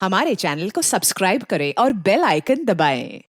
हमारे चैनल को सब्सक्राइब करें और बेल आइकन दबाएं।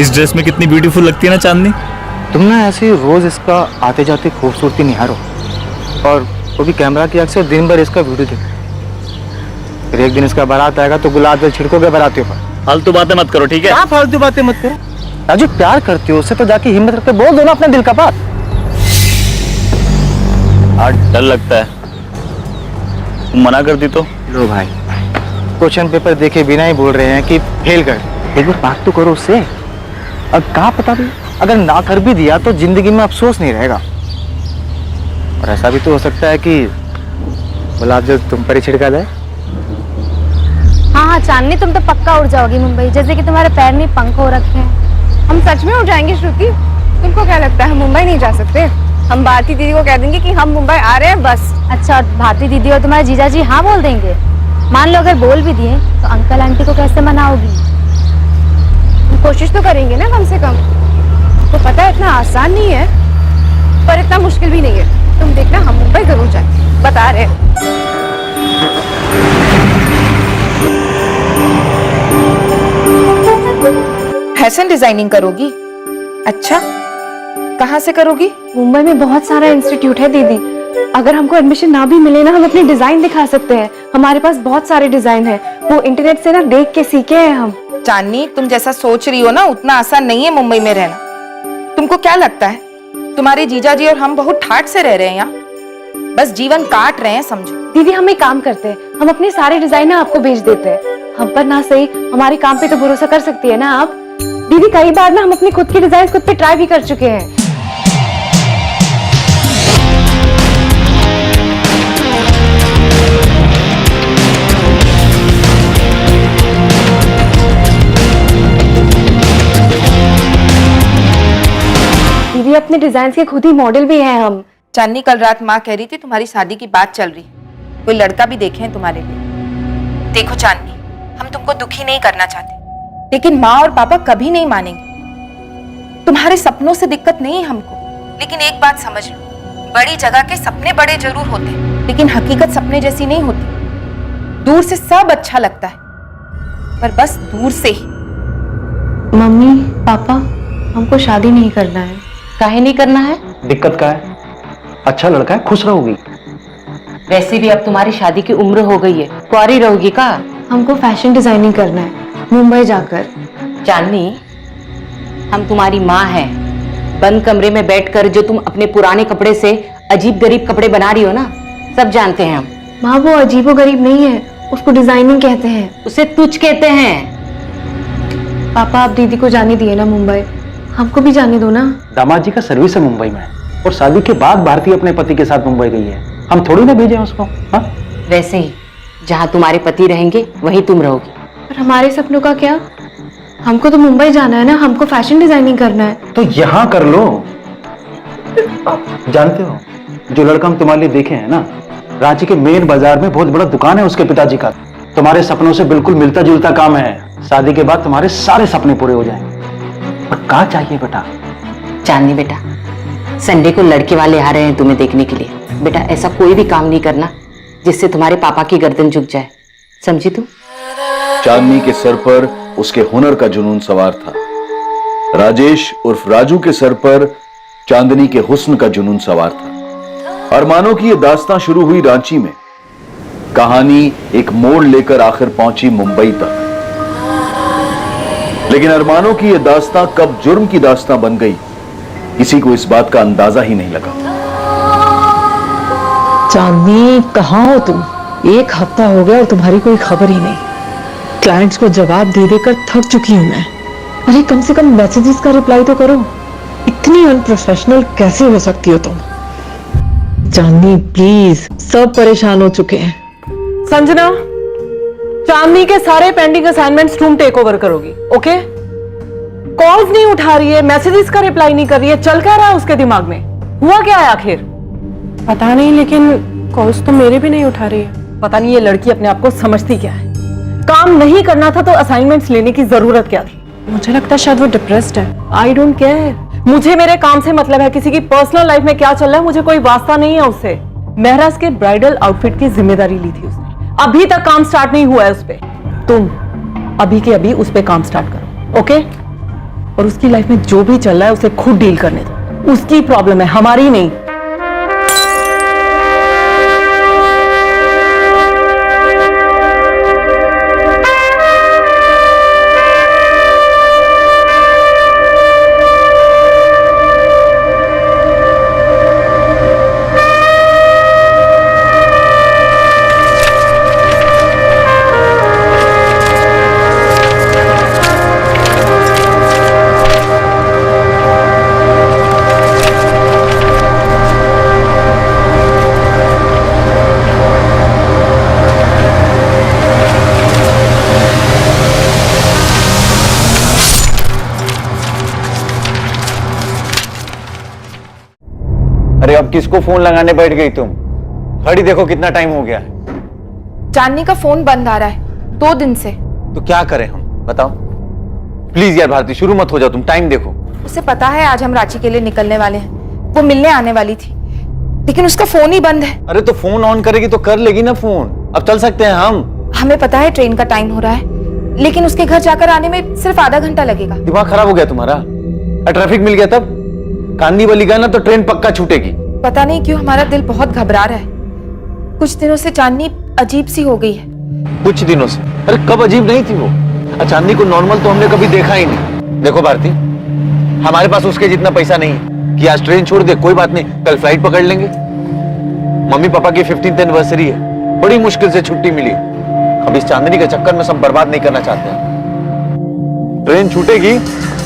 इस ड्रेस में कितनी ब्यूटीफुल लगती है ना चांदनी। तुम ना ऐसे रोज इसका आते जाते खूबसूरती निहारो और वो भी कैमरा की आंख से दिन भर इसका वीडियो देखो। फिर एक दिन इसका बारात आएगा तो गुलाब जल छिड़कोगे बारातियों पर। फालतू बातें मत करो, ठीक है? क्या फालतू बातें मत करो। राजू, प्यार करती हो उससे तो जाके हिम्मत रखते बोल दो ना अपने दिल का बात। आज डर लगता है, तुम मना कर दी तो। लो भाई, क्वेश्चन पेपर देखे बिना ही बोल रहे हैं कि फेल कर। एक बार बात तो करो उससे। अब कहाँ पता भी, अगर ना कर भी दिया तो जिंदगी में अफसोस नहीं रहेगा। और ऐसा भी तो हो सकता है कि गुलाब जल तुम पर ही छिड़का जाए। हाँ चांदनी, तुम तो पक्का उड़ जाओगी मुंबई, जैसे कि तुम्हारे पैर में पंख हो रखे हैं। हम सच में उड़ जाएंगे श्रुति? तुमको क्या लगता है हम मुंबई नहीं जा सकते? हम भारती दीदी को कह देंगे कि हम मुंबई आ रहे हैं बस। अच्छा, भारती दीदी और तुम्हारे जीजा जी हाँ बोल देंगे? मान लो अगर बोल भी दिए तो अंकल आंटी को कैसे मनाओगी? कोशिश तो करेंगे ना कम से कम। तो पता है इतना आसान नहीं है, पर इतना मुश्किल भी नहीं है। तुम देखना हम मुंबई जरूर जाएंगे, बता रहे हैं। फैशन डिजाइनिंग करोगी? अच्छा, कहाँ से करोगी? मुंबई में बहुत सारा इंस्टीट्यूट है दीदी। अगर हमको एडमिशन ना भी मिले ना, हम अपने डिजाइन दिखा सकते हैं। हमारे पास बहुत सारे डिजाइन है, वो इंटरनेट से ना देख के सीखे हैं हम। चांदनी, तुम जैसा सोच रही हो ना उतना आसान नहीं है मुंबई में रहना। तुमको क्या लगता है तुम्हारे जीजा जी और हम बहुत ठाठ से रह रहे हैं यहाँ? बस जीवन काट रहे हैं समझो। दीदी हम एक काम करते हैं, हम अपने सारे डिजाइन ना आपको भेज देते हैं। हम पर ना सही हमारे काम पे तो भरोसा कर सकती है ना आप? दीदी कई बार ना हम अपने खुद के डिजाइन खुद पे ट्राई भी कर चुके हैं। दीदी अपने डिजाइन के खुद ही मॉडल भी हैं हम। चांदनी, कल रात माँ कह रही थी तुम्हारी शादी की बात चल रही, कोई लड़का भी देखे हैं तुम्हारे लिए। देखो चांदनी, हम तुमको दुखी नहीं करना चाहते, लेकिन माँ और पापा कभी नहीं मानेंगे। तुम्हारे सपनों से दिक्कत नहीं है हमको, लेकिन एक बात समझ लो, बड़ी जगह के सपने बड़े जरूर होते हैं, लेकिन हकीकत सपने जैसी नहीं होती। दूर से सब अच्छा लगता है, पर बस दूर से ही। मम्मी पापा, हमको शादी नहीं करना है। काहे नहीं करना है? दिक्कत क्या है? अच्छा लड़का है, खुश रहोगी। वैसे भी अब तुम्हारी शादी की उम्र हो गई है, कुंवारी रहोगी का? हमको फैशन डिजाइनिंग करना है मुंबई जाकर। चांदनी, हम तुम्हारी माँ हैं। बंद कमरे में बैठकर जो तुम अपने पुराने कपड़े से अजीब गरीब कपड़े बना रही हो ना, सब जानते हैं हम। माँ वो अजीबो गरीब नहीं है, उसको डिजाइनिंग कहते हैं। उसे तुझ कहते हैं। पापा आप दीदी को जाने दिए ना मुंबई, हमको भी जाने दो ना। दामाद जी का सर्विस है मुंबई में, और शादी के बाद भारती अपने पति के साथ मुंबई गई है। हम थोड़ी ना भेजे उसको। हाँ? वैसे ही जहाँ तुम्हारे पति रहेंगे वहीं तुम रहोगी। पर हमारे सपनों का क्या? हमको तो मुंबई जाना है ना, हमको फैशन डिजाइनिंग करना है। तो यहाँ कर लो। जानते हो, जो लड़का हम तुम्हारे लिए देखे हैं ना, रांची के मेन बाजार में बहुत बड़ा दुकान है उसके पिताजी का। तुम्हारे सपनों से बिल्कुल मिलता जुलता काम है। शादी के बाद तुम्हारे सारे सपने पूरे हो जाएंगे। पर क्या चाहिए बेटा? चांदनी बेटा, संडे को लड़के वाले आ रहे हैं तुम्हें देखने के लिए। बेटा ऐसा कोई भी काम नहीं करना जिससे तुम्हारे पापा की गर्दन झुक जाए, समझी तू? चांदनी के सर पर उसके हुनर का जुनून सवार था। राजेश उर्फ राजू के सर पर चांदनी के हुस्न का जुनून सवार था। अरमानों की यह दास्तां शुरू हुई रांची में, कहानी एक मोड़ लेकर आखिर पहुंची मुंबई तक। लेकिन अरमानों की यह दास्तां कब जुर्म की दास्तां बन गई, किसी को इस बात का अंदाजा ही नहीं लगा। चांदनी, कहाँ हो तुम? 1 हफ्ता हो गया और तुम्हारी कोई खबर ही नहीं। क्लाइंट्स को जवाब दे देकर थक चुकी हूं मैं। अरे कम से कम मैसेजेस का रिप्लाई तो करो। इतनी अनप्रोफेशनल कैसे हो सकती हो तुम? चांदनी प्लीज, सब परेशान हो चुके हैं। संजना, चांदनी के सारे पेंडिंग असाइनमेंट्स तुम टेक ओवर करोगी, ओके? कॉल्स नहीं उठा रही है, मैसेजेस का रिप्लाई नहीं कर रही है, चल क्या रहा है उसके दिमाग में? हुआ क्या है आखिर? पता नहीं, लेकिन कॉल्स तो मेरे भी नहीं उठा रही है। पता नहीं ये लड़की अपने आप को समझती क्या है। काम नहीं करना था तो असाइनमेंट्स लेने की जरूरत क्या थी? मुझे लगता है शायद वो डिप्रेस्ड है। आई डोंट केयर, मुझे मेरे काम से मतलब है। किसी की पर्सनल लाइफ में क्या चल रहा है मुझे कोई वास्ता नहीं है उससे। महराज के ब्राइडल आउटफिट की जिम्मेदारी ली थी उसने, अभी तक काम स्टार्ट नहीं हुआ है उस पे। तुम अभी के अभी उस पे काम स्टार्ट करो, ओके? और उसकी लाइफ में जो भी चल रहा है उसे खुद डील करने दो। उसकी प्रॉब्लम है, हमारी नहीं। अरे अब किसको फोन लगाने बैठ गई तुम? घड़ी देखो कितना टाइम हो गया है। चांदनी का फोन बंद आ रहा है 2 दिन से। तो क्या करें हम, बताओ? प्लीज यार भारती, शुरू मत हो जाओ तुम, टाइम देखो। उसे पता है आज हम रांची के लिए निकलने वाले हैं। वो मिलने आने वाली थी, लेकिन उसका फोन ही बंद है। अरे तो फोन ऑन करेगी तो कर लेगी ना फोन। अब चल सकते हैं हम। हमें पता है ट्रेन का टाइम हो रहा है, लेकिन उसके घर जाकर आने में सिर्फ आधा घंटा लगेगा। दिमाग खराब हो गया तुम्हारा? ट्रैफिक मिल गया तब कांदी वाली गया ना तो ट्रेन पक्का छूटेगी। पता नहीं क्यों हमारा दिल बहुत घबरा रहा है। कुछ दिनों से चांदनी अजीब सी हो गई है। कुछ दिनों से? अरे कब अजीब नहीं थी वो? चांदनी को नॉर्मल तो हमने कभी देखा ही नहीं। देखो भारती, हमारे पास उसके जितना पैसा नहीं है कि आज ट्रेन छोड़ दे। कोई बात नहीं, कल फ्लाइट पकड़ लेंगे। मम्मी पापा की 15th एनिवर्सरी है, बड़ी मुश्किल से छुट्टी मिली। अब इस चांदनी के चक्कर में सब बर्बाद नहीं करना चाहते हैं। ट्रेन छूटेगी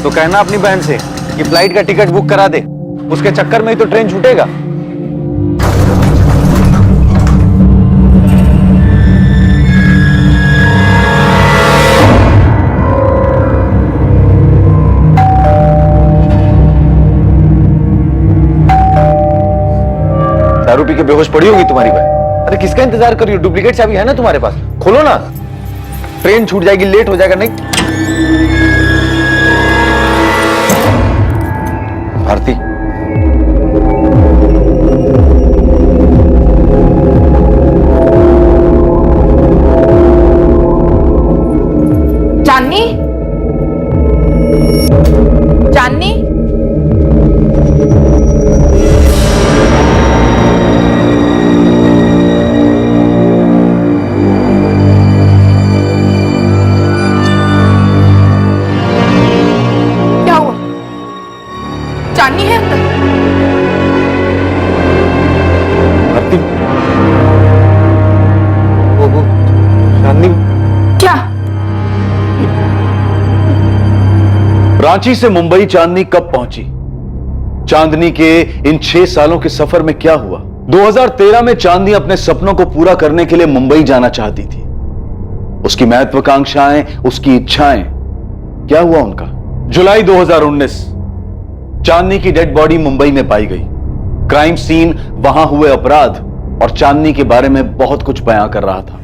तो कहना अपनी बहन से कि फ्लाइट का टिकट बुक करा दे। उसके चक्कर में ही तो ट्रेन छूटेगा। दारू पी के बेहोश पड़ी होगी तुम्हारी बहन। अरे किसका इंतजार कर रही हो? डुप्लीकेट चाबी है ना तुम्हारे पास, खोलो ना। ट्रेन छूट जाएगी, लेट हो जाएगा। नहीं भारती, चांदनी, चांदनी, क्या हुआ? चांदनी है अंदर? भारती, वो चांदनी क्या? रांची से मुंबई चांदनी कब पहुंची? चांदनी के इन 6 सालों के सफर में क्या हुआ? 2013 में चांदनी अपने सपनों को पूरा करने के लिए मुंबई जाना चाहती थी। उसकी महत्वाकांक्षाएं, उसकी इच्छाएं, क्या हुआ उनका? जुलाई 2019, चांदनी की डेड बॉडी मुंबई में पाई गई। क्राइम सीन, वहां हुए अपराध और चांदनी के बारे में बहुत कुछ बयां कर रहा था।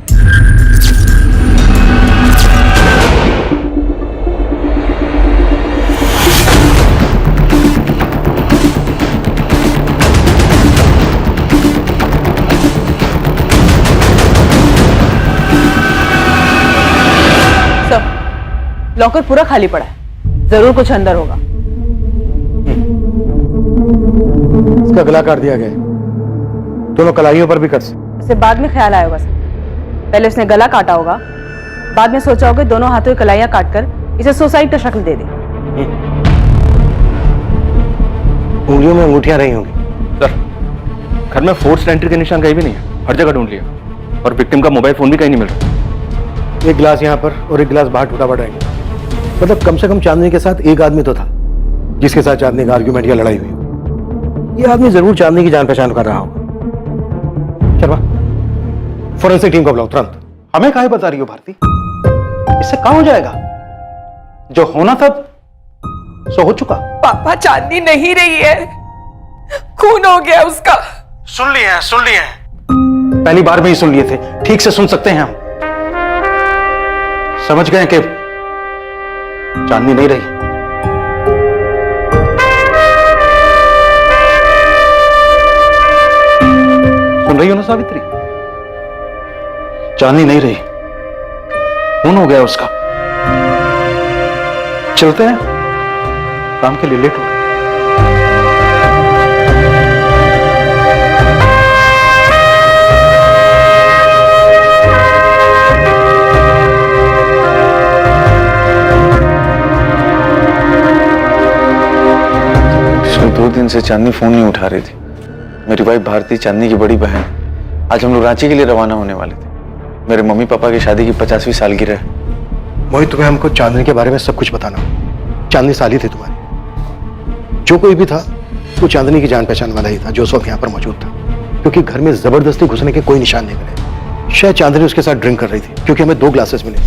लॉकर पूरा खाली पड़ा है, जरूर कुछ अंदर होगा। इसका गला काट दिया गया है। दोनों कलाइयों पर भी कर सकते। उसे बाद में ख्याल आया होगा सर। पहले उसने गला काटा होगा, बाद में सोचा होगा दोनों हाथों की कलाइयां काटकर इसे सुसाइड का शक्ल दे दे। उंगलियों में अंगूठियां रही होंगी। सर, घर में फोर्स एंट्री के निशान कहीं भी नहीं है, हर जगह ढूंढ लिया और विक्टिम का मोबाइल फोन भी कहीं नहीं मिल रहा। एक गिलास यहाँ पर और एक गिलास बाहर टूटा पड़ा है। मतलब कम से कम चांदनी के साथ एक आदमी तो था जिसके साथ चांदनी का आर्ग्यूमेंट या लड़ाई हुई। ये आदमी जरूर चांदनी की जान पहचान कर रहा होगा। चलवा, फोरेंसिक टीम को बुलाओ तुरंत। हमें काहे बता रही हो भारती? इससे कहाँ हो जाएगा? जो होना था सो हो चुका। पापा चांदनी नहीं रही है, खून हो गया उसका। सुन लिए हैं। पहली बार में ही सुन लिए थे, ठीक से सुन सकते हैं हम। समझ गए कि चांदनी नहीं रही। सुन रही हो ना सावित्री? चांदनी नहीं रही, खून हो गया उसका। चलते हैं, काम के लिए लेट हो। पिछले 2 दिन से चांदनी फोन नहीं उठा रही थी। मेरी वाइफ भारती, चांदनी की बड़ी बहन, आज हम लोग रांची के लिए रवाना होने वाले थे। मेरे मम्मी पापा की शादी की 50वीं सालगिरह है। मोहित, तुम्हें हमको चांदनी के बारे में सब कुछ बताना। चांदनी साली थी तुम्हारी। जो कोई भी था वो चांदनी की जान पहचान वाला ही था जो उस वक्त यहाँ पर मौजूद था, क्योंकि घर में जबरदस्ती घुसने के कोई निशान नहीं मिले। शायद चांदनी उसके साथ ड्रिंक कर रही थी, क्योंकि हमें 2 ग्लासेस मिले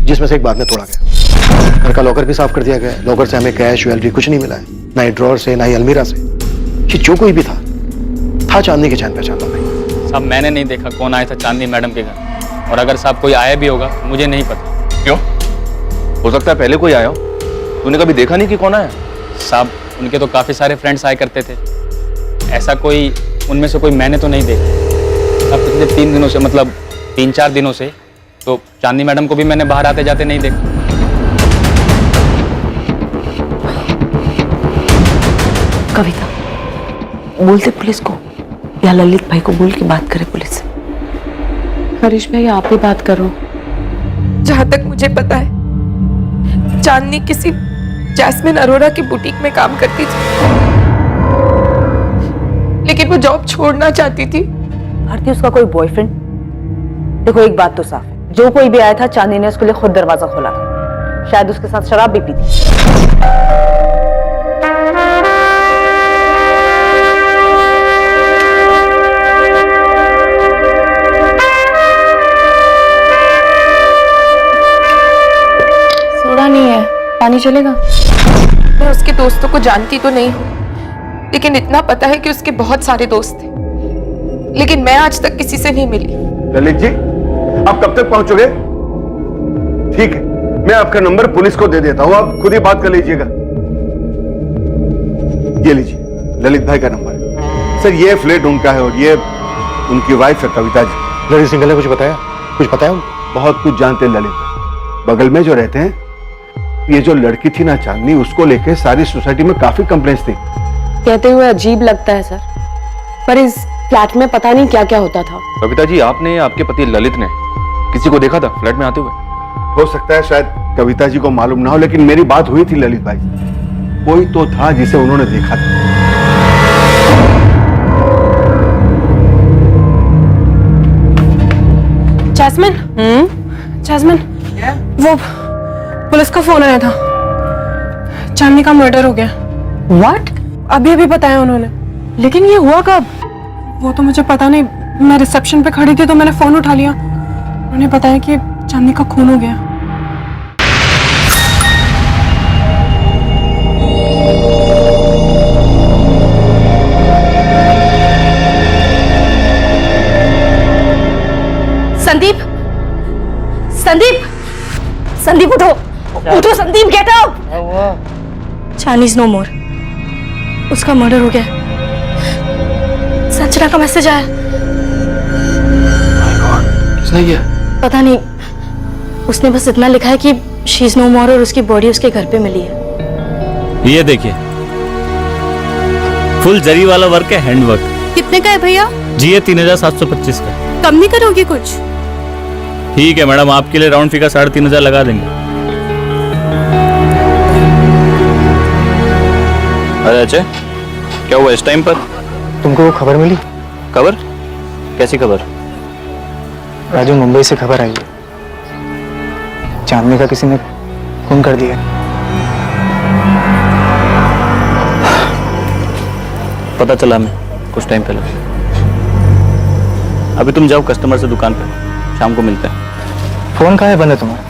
जिसमें से एक बाद में तोड़ा गया। घर का लॉकर भी साफ कर दिया गया। लॉकर से हमें कैश ज्वेलरी कुछ नहीं मिला है, ना ही ड्रॉर से, ना ही अलमीरा से। कि जो कोई भी था चांदनी की जान पहचान वाला। साहब मैंने नहीं देखा कौन आया था चांदनी मैडम के घर, और अगर साहब कोई आया भी होगा मुझे नहीं पता। क्यों? हो सकता है पहले कोई आया हो, तूने कभी देखा नहीं कि कौन आया? साहब उनके तो काफ़ी सारे फ्रेंड्स आया करते थे, ऐसा कोई उनमें से कोई मैंने तो नहीं देखा। अब पिछले 3 दिनों से, मतलब 3-4 दिनों से तो चांदनी मैडम को भी मैंने बाहर आते जाते नहीं देखा। कविता, बोलते पुलिस को या ललित भाई को बोल के बात करे पुलिस से। हरीश भाई आप ही बात करो। जहां तक मुझे पता है चांदनी किसी जैस्मिन अरोरा की बुटीक में काम करती थी, लेकिन वो जॉब छोड़ना चाहती थी। भारती उसका कोई बॉयफ्रेंड? देखो एक बात तो साफ है, जो कोई भी आया था चांदनी ने उसके लिए खुद दरवाजा खोला था। शायद उसके साथ शराब भी पी थी। सोडा नहीं है, पानी चलेगा? मैं उसके दोस्तों को जानती तो नहीं हूँ, लेकिन इतना पता है कि उसके बहुत सारे दोस्त थे, लेकिन मैं आज तक किसी से नहीं मिली। ललित जी, आप कब तक पहुंचोगे? ठीक है, मैं आपका नंबर पुलिस को दे देता हूं, आप खुद ही बात कर लीजिएगा। ये लीजिए, ललित भाई का नंबर है। सर ये फ्लैट उनका है और ये उनकी वाइफ है कविता जी। ललित सिंघल ने कुछ बताया? कुछ बताया उनको? बहुत कुछ जानते हैं ललित भाई। बगल में जो रहते हैं, ये जो लड़की थी ना चांदनी, उसको लेके सारी सोसाइटी में काफी कंप्लेंट्स थी। कहते हुए अजीब लगता है सर, पर इस फ्लैट में पता नहीं क्या क्या होता था। कविता जी, आपने आपके पति ललित ने किसी को देखा था फ्लैट में आते हुए? हो सकता है शायद कविता जी को मालूम ना हो, लेकिन मेरी बात हुई थी ललित भाई, कोई तो था जिसे उन्होंने देखा था। जैस्मिन, जैस्मिन, वो पुलिस का फोन आया था, चांदनी का मर्डर हो गया। व्हाट? अभी अभी बताया उन्होंने। लेकिन ये हुआ कब? वो तो मुझे पता नहीं, मैं रिसेप्शन पे खड़ी थी तो मैंने फोन उठा लिया। उन्होंने बताया कि चांदनी का खून हो गया। संदीप, संदीप, संदीप उठो, उठो Sandeep, get up. Chandni is no more, उसका मर्डर हो गया। संजना का मैसेज आया। किसने किया? पता नहीं, उसने बस इतना लिखा है कि शी इज नो मोर और उसकी बॉडी उसके घर पे मिली है। ये देखिए, फुल जरी वाला वर्क है, हैंड वर्क। कितने का है भैया? जी ये 3725 का। कम नहीं करोगे कुछ? ठीक है मैडम, आपके लिए राउंड फिगर 3500 लगा देंगे। अरे अजय, क्या हुआ इस टाइम पर? तुमको वो खबर मिली? खबर? कैसी खबर? राजू, मुंबई से खबर आई है, चांदनी का किसी ने खून कर दिया। पता चला मैं कुछ टाइम पहले। अभी तुम जाओ कस्टमर से दुकान पे, शाम को मिलते हैं। फोन कहाँ है बंद है तुम्हारा?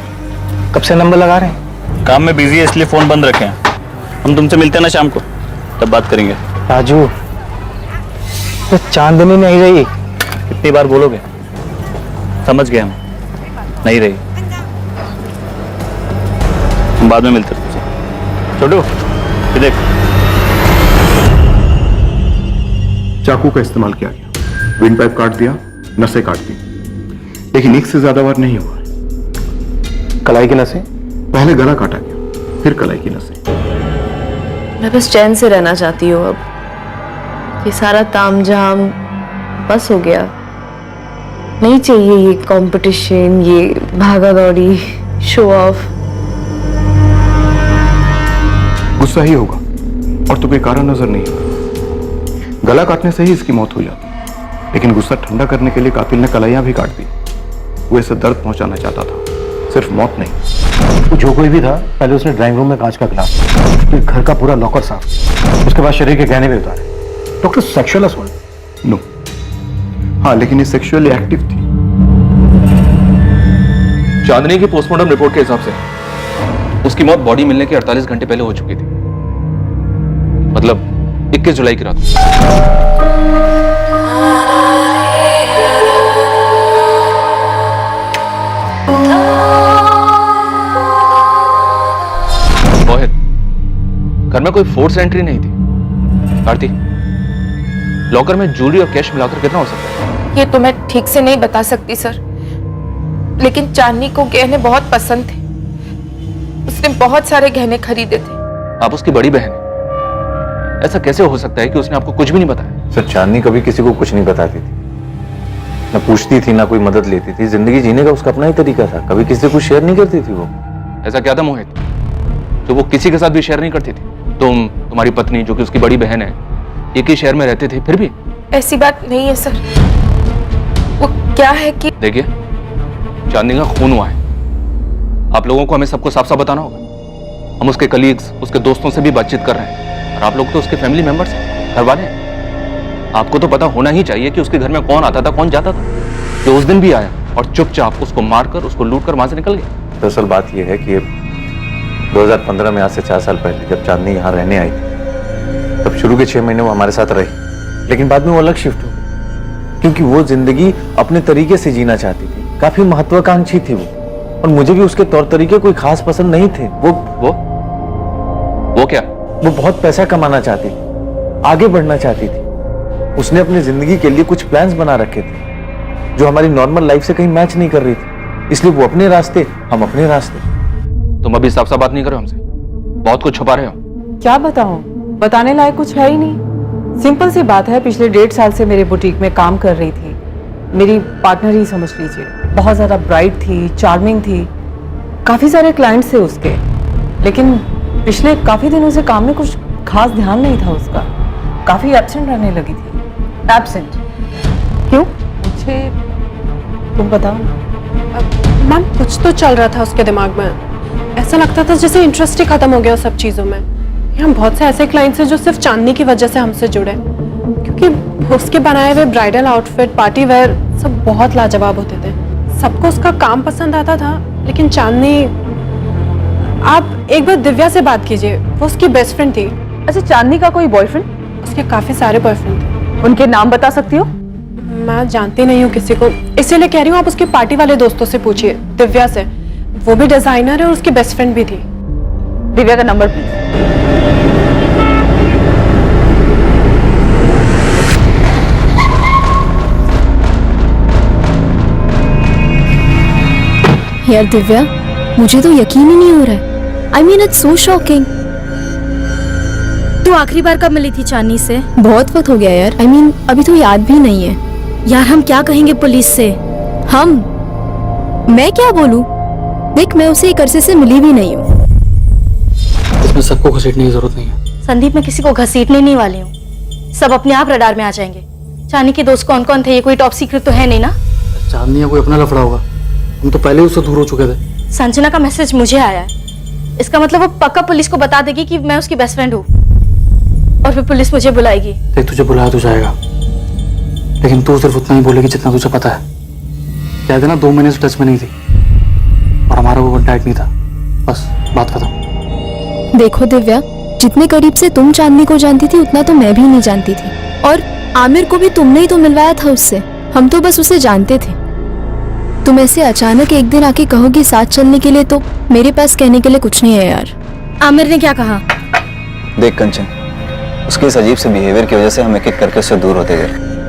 कब से नंबर लगा रहे हैं? काम में बिजी है इसलिए फोन बंद रखे हैं। हम तुमसे मिलते हैं ना शाम को, तब बात करेंगे। राजू, तो चांदनी नहीं रही। कितनी बार बोलोगे? समझ गए हम, नहीं रही। हम बाद में मिलते हैं तुमसे। छोटू, ये देख। चाकू का इस्तेमाल किया गया, विंड पाइप काट दिया, नसें काट दी, लेकिन एक से ज्यादा बार नहीं हुआ। कलाई की नसें? पहले गला काटा गया, फिर कलाई की नसें। मैं बस चैन से रहना चाहती हूँ अब। ये सारा तामझाम बस हो गया। नहीं चाहिए ये कंपटीशन, ये भागा दौड़ी, शो ऑफ। गुस्सा ही होगा और तुम्हें कारण नजर नहीं होगा। गला काटने से ही इसकी मौत हो जाती, लेकिन गुस्सा ठंडा करने के लिए कातिल ने कलाइयां भी काट दी। वो इसे दर्द पहुंचाना चाहता था, सिर्फ मौत नहीं। जो कोई भी था, पहले उसने ड्राइंग रूम में कांच का गिलास, फिर घर का पूरा लॉकर साफ, उसके बाद शरीर के गहने भी उतारे। Doctor, sexual assault? नो। हाँ, लेकिन ये सेक्सुअली एक्टिव थी। चांदनी की पोस्टमार्टम रिपोर्ट के हिसाब से उसकी मौत बॉडी मिलने के 48 घंटे पहले हो चुकी थी, मतलब 21 जुलाई की रात। मोहित, घर में कोई फोर्स एंट्री नहीं थी। आरती, लॉकर में ज्वेलरी और कैश मिलाकर कितना हो सकता है? ये तो मैं ठीक से नहीं बता सकती सर, लेकिन चांदनी को गहने बहुत पसंद थे। उसने बहुत सारे गहने खरीदे थे। आप उसकी बड़ी बहन है, ऐसा कैसे हो सकता है कि उसने आपको कुछ भी नहीं बताया? सर, चांदनी कभी किसी को कुछ नहीं बताती थी, ना पूछती थी, ना कोई मदद लेती थी। जिंदगी जीने का उसका अपना ही तरीका था, कभी किसी से कुछ शेयर नहीं करती थी वो। ऐसा क्या था मोहित जो वो किसी के साथ भी शेयर नहीं करती थी? तुम्हारी पत्नी जो कि उसकी बड़ी बहन है, एक ही शहर में रहते थे, फिर भी? ऐसी बात नहीं है सर। वो क्या है कि देखिए, चांदनी का खून हुआ है, आप लोगों को हमें सबको साफ साफ बताना होगा। हम उसके कलीग्स, उसके दोस्तों से भी बातचीत कर रहे हैं, और आप लोग तो उसके फैमिली मेंबर्स हैं, घर वाले हैं। आपको तो पता होना ही चाहिए कि उसके घर में कौन आता था, कौन जाता था। जो उस दिन भी आया और चुपचाप उसको मारकर, उसको लूटकर वहां से निकल गया। दरअसल बात यह है कि 2015 में, आज से 4 साल पहले, जब चांदनी यहाँ रहने आई थी, तब शुरू के 6 महीने वो हमारे साथ रही, लेकिन बाद में वो अलग शिफ्ट हो गई, क्योंकि वो जिंदगी अपने तरीके से जीना चाहती थी। काफी महत्वाकांक्षी थी वो, और मुझे भी उसके तौर तरीके कोई खास पसंद नहीं थे। वो क्या? वो बहुत पैसा कमाना चाहती थी, आगे बढ़ना चाहती थी। उसने अपनी जिंदगी के लिए कुछ प्लान्स बना रखे थे जो हमारी नॉर्मल लाइफ से कहीं मैच नहीं कर रही थी, इसलिए वो अपने रास्ते, हम अपने रास्ते। तुम अभी साफ साफ बात नहीं कर रहे हो हमसे, बहुत कुछ छुपा रहे हो। क्या बताऊं, बताने लायक कुछ है ही नहीं। सिंपल सी बात है, पिछले 1.5 साल से मेरे बुटीक में काम कर रही थी। मेरी पार्टनर ही समझ लीजिए। बहुत ज्यादा ब्राइट थी, चार्मिंग थी, काफी सारे क्लाइंट्स थे उसके, लेकिन पिछले काफी दिनों से काम में कुछ खास ध्यान नहीं था उसका। काफी एब्सेंट रहने लगी थी। एब्सेंट? क्यों? मुझे तुम बताओ। मैम, कुछ तो चल रहा था उसके दिमाग में। ऐसा लगता था जैसे इंटरेस्ट ही खत्म हो गया सब चीजों में। यहाँ बहुत से ऐसे क्लाइंट्स हैं जो सिर्फ चांदनी की वजह से हमसे जुड़े, क्योंकि उसके बनाए हुए ब्राइडल आउटफिट, पार्टी वेयर सब बहुत लाजवाब होते थे। सबको उसका काम पसंद आता था, लेकिन चांदनी। आप एक बार दिव्या से बात कीजिए, वो उसकी बेस्ट फ्रेंड थी। अच्छा, चांदनी का कोई बॉयफ्रेंड? उसके काफी सारे बॉयफ्रेंड थे। उनके नाम बता सकती हो? मैं जानती नहीं हूँ किसी को, इसीलिए कह रही हूँ आप उसके पार्टी वाले दोस्तों से पूछिए, दिव्या से। वो भी डिजाइनर है और उसकी बेस्ट फ्रेंड भी थी। दिव्या का नंबर प्लीज। यार दिव्या, मुझे तो यकीन ही नहीं हो रहा है। I mean, it's so shocking. तू आखिरी बार कब मिली थी चांदनी से? बहुत वक्त हो गया यार। I mean, अभी तो याद भी नहीं है। यार हम क्या कहेंगे पुलिस से? मैं क्या बोलूं? देख मैं उसे एक अरसे से मिली भी नहीं हूँ। इसमें सबको घसीटने की जरूरत नहीं है। संदीप, मैं किसी को घसीटने नहीं वाली हूँ। सब अपने आप रडार में आ जाएंगे। चांदनी के दोस्त कौन कौन थे? ये कोई टॉप सीक्रेट तो है नहीं ना? चांदनी या कोई अपना लफड़ा होगा। हम तो पहले उससे दूर हो चुके थे। संजना का मैसेज मुझे आया है। इसका मतलब वो पक्का पुलिस को बता देगी कि मैं उसकी बेस्ट फ्रेंड हूँ और फिर पुलिस मुझे बुलाएगी। देख तुझे बुलाया तो जाएगा, लेकिन तू सिर्फ उतना ही बोलेगी जितना तुझे पता है। कह देना 2 महीने से टच में नहीं थी और हमारा वो कॉन्टैक्ट नहीं था, बस बात खत्म। देखो दिव्या, जितने करीब से तुम चांदनी को जानती थी उतना तो मैं भी नहीं जानती थी, और आमिर को भी तुमने ही तो मिलवाया था उससे। हम तो बस उसे जानते थे। तुम ऐसे अचानक एक दिन आके कहोगी साथ चलने के लिए, तो मेरे पास कहने के लिए कुछ नहीं है यार। आमिर ने क्या कहा? देख कंचन, उसके इस अजीब से बिहेवियर की वजह से हम एक एक करके उससे दूर होते गए।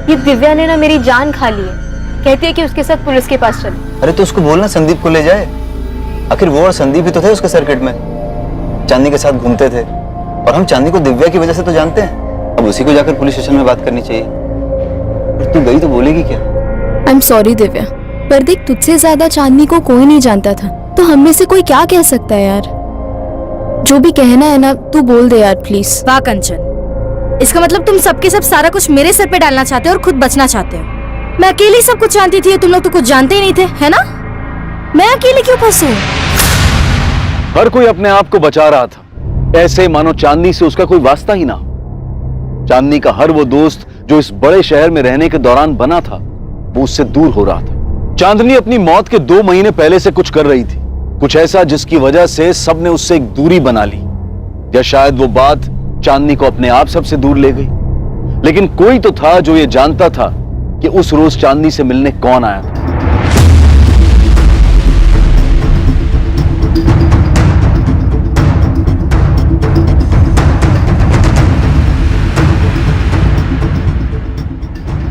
ये दिव्या ने ना मेरी जान खा ली है। कहती है कि उसके साथ पुलिस के पास चले। अरे तो उसको बोलना संदीप को ले जाए। आखिर वो और संदीप ही तो थे उसके सर्किट में, चांदनी के साथ घूमते थे, और हम चांदनी को दिव्या की वजह से तो जानते हैं। अब उसी को जाकर पुलिस स्टेशन में बात करनी चाहिए। और तू गई तो बोलेगी क्या? आई एम सॉरी दिव्या, पर देख तुझसे ज्यादा चांदनी को कोई नहीं जानता था, तो हम में से कोई क्या कह सकता है यार। जो भी कहना है ना तू बोल दे यार प्लीज। वाह कंचन, इसका मतलब तुम सबके सब सारा कुछ मेरे सर पे डालना चाहते हो और खुद बचना चाहते हो। मैं अकेली सब कुछ जानती थी, तुम लोग तो कुछ जानते ही नहीं थे, है ना? मैं अकेले क्यों फंसू? हर कोई अपने आप को बचा रहा था, ऐसे मानो चांदनी से उसका कोई वास्ता ही ना हो। चांदनी का हर वो दोस्त जो इस बड़े शहर में रहने के दौरान बना था, वो उससे दूर हो रहा था। चांदनी अपनी मौत के 2 महीने पहले से कुछ कर रही थी, कुछ ऐसा जिसकी वजह से सबने उससे एक दूरी बना ली, या शायद वो बात चांदनी को अपने आप सबसे दूर ले गई। लेकिन कोई तो था जो ये जानता था कि उस रोज चांदनी से मिलने कौन आया था।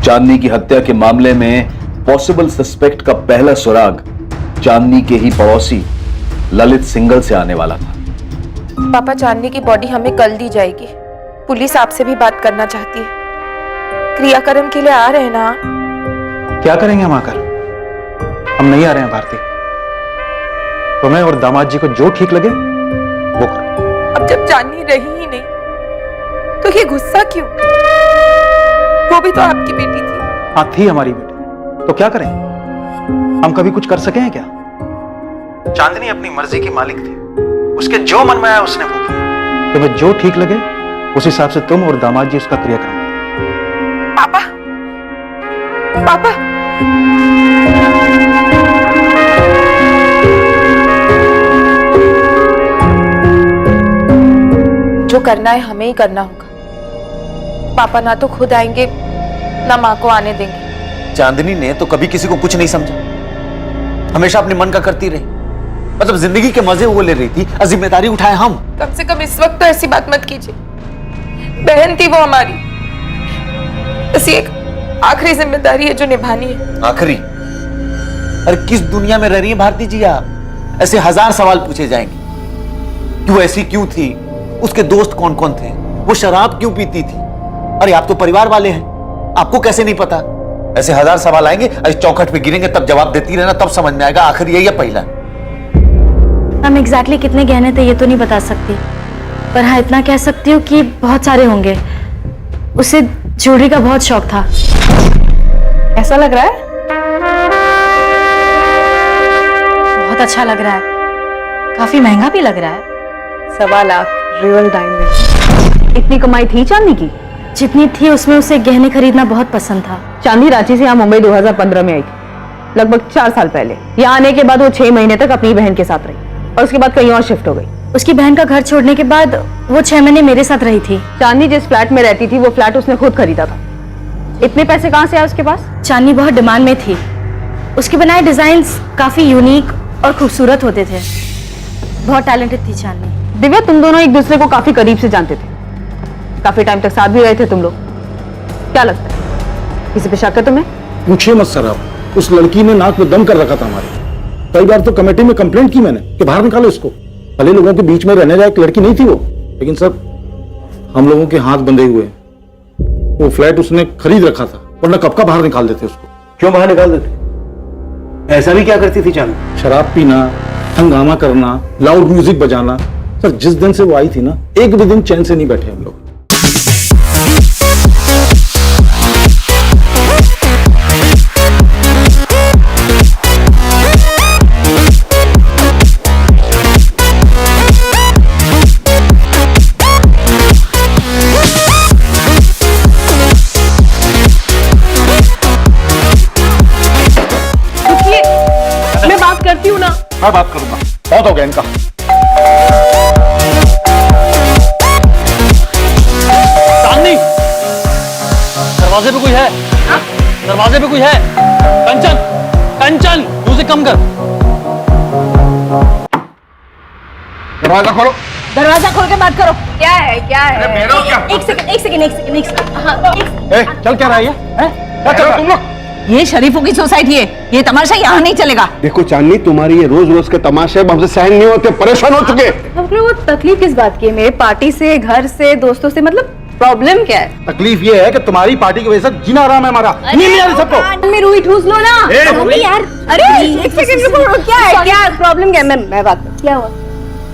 चांदनी की हत्या के मामले में पॉसिबल सस्पेक्ट का पहला सुराग चांदनी के ही पड़ोसी ललित सिंगल से आने वाला था। पापा, चांदनी की बॉडी हमें कल दी जाएगी। पुलिस आपसे भी बात करना चाहती है। क्रियाकर्म के लिए आ रहे हैं ना? क्या करेंगे हम आकर? हम नहीं आ रहे हैं भारती। तुम्हें और दामाद जी को जो ठीक लगे वो करो। अब जब चांदनी रही ही नहीं तो ये गुस्सा क्यों? वो भी तो आपकी बेटी थी। हाँ थी हमारी बेटी, तो क्या करें? हम कभी कुछ कर सके हैं क्या? चांदनी अपनी मर्जी की मालिक थी, उसके जो मन में आया उसने वो किया। तुम्हें जो ठीक लगे उस हिसाब से तुम और दामाद जी उसका क्रियाक्रम करो। पापा, पापा, जो करना है हमें ही करना होगा। पापा ना तो खुद आएंगे ना माँ को आने देंगे। चांदनी ने तो कभी किसी को कुछ नहीं समझा, हमेशा अपने मन का करती रही। मतलब जिंदगी के मजे वो ले रही थी और जिम्मेदारी उठाए हम। कम से कम इस वक्त तो ऐसी बात मत कीजिए। बहन थी वो हमारी, ऐसी एक आखिरी जिम्मेदारी है जो निभानी है। आखिरी? अरे किस दुनिया में रह रही है भारती जी आप? ऐसे 1000 सवाल पूछे जाएंगे कि वो ऐसी क्यों थी, उसके दोस्त कौन कौन थे, वो शराब क्यों पीती थी। अरे आप तो परिवार वाले हैं, आपको कैसे नहीं पता? ऐसे 1000 सवाल आएंगे, इस चौखट पे गिरेंगे, तब जवाब देती रहना, तब समझ में आएगा आखिर यही है पहला। हम एग्जैक्टली कितने गहने थे ये तो नहीं बता सकती, पर हाँ इतना कह सकती हूँ कि बहुत सारे होंगे। उसे ज्वेलरी का बहुत शौक था। ऐसा लग रहा है? बहुत अच्छा लग रहा है, काफी महंगा भी लग रहा है। 1.25 लाख रियल डायमंड। इतनी कमाई थी चांदनी की? जितनी थी उसमें उसे गहने खरीदना बहुत पसंद था। चांदनी रांची से यहाँ मुंबई 2015 में आई थी, लगभग 4 साल पहले। यहाँ आने के बाद वो 6 महीने तक अपनी बहन के साथ रही और उसके बाद कहीं और शिफ्ट हो गई। उसकी बहन का घर छोड़ने के बाद वो 6 महीने मेरे साथ रही थी। चांदनी जिस फ्लैट में रहती थी वो फ्लैट उसने खुद खरीदा था। इतने पैसे कहाँ से आए उसके पास? चांदनी बहुत डिमांड में थी। उसके बनाए डिजाइन्स काफी यूनिक और खूबसूरत होते थे। बहुत टैलेंटेड थी चांदनी। दिव्या, तुम दोनों एक दूसरे को काफी करीब से जानते थे, काफी टाइम तक साथ भी रहे थे तुम लोग। क्या लगता है किसी पे शक है तुम्हें? पूछिए मत सर आप, उस लड़की ने नाक में दम कर रखा था हमारे। कई बार तो कमेटी में कंप्लेंट की मैंने कि बाहर निकालो इसको। भले लोगों के बीच में रहने लायक लड़की नहीं थी वो, लेकिन सर हम लोगों के हाथ बंधे हुए हैं। वो फ्लैट उसने खरीद रखा था, वरना कब का बाहर निकाल देते उसको। क्यों बाहर निकाल देते? ऐसा भी क्या करती थी चांदनी? शराब पीना, हंगामा करना, लाउड म्यूजिक बजाना। सर जिस दिन से वो आई थी ना, एक भी दिन चैन से नहीं बैठे हम लोग। मैं बात करती हूँ ना। मैं बात करूंगा, बहुत हो गया इनका। चांदनी, दरवाजे पे कोई है? दरवाजे पे कोई है? कंचन, कंचन, म्यूजिक कम कर। दरवाजा खोलो। दरवाजा खोल के बात करो। क्या है क्या है? एक सेकंड। हाँ, चल क्या रहा है ये? क्या चल रहा है तुम लोग? ये शरीफों की सोसाइटी है, ये तमाशा यहाँ नहीं चलेगा। देखो चांदनी, तुम्हारी ये रोज रोज के तमाशे हमसे सहन नहीं होते, परेशान हो चुके। हमको वो तकलीफ किस बात की है? मेरे पार्टी से, घर से, दोस्तों से, मतलब प्रॉब्लम क्या है? तकलीफ ये है कि तुम्हारी पार्टी की वजह से जीना आराम है हमारा। नींद आ रही सबको। में रूई ठूस लो ना। यार, अरे एक सेकंड रुको, क्या है? क्या प्रॉब्लम क्या है? मैं बात क्या हुआ?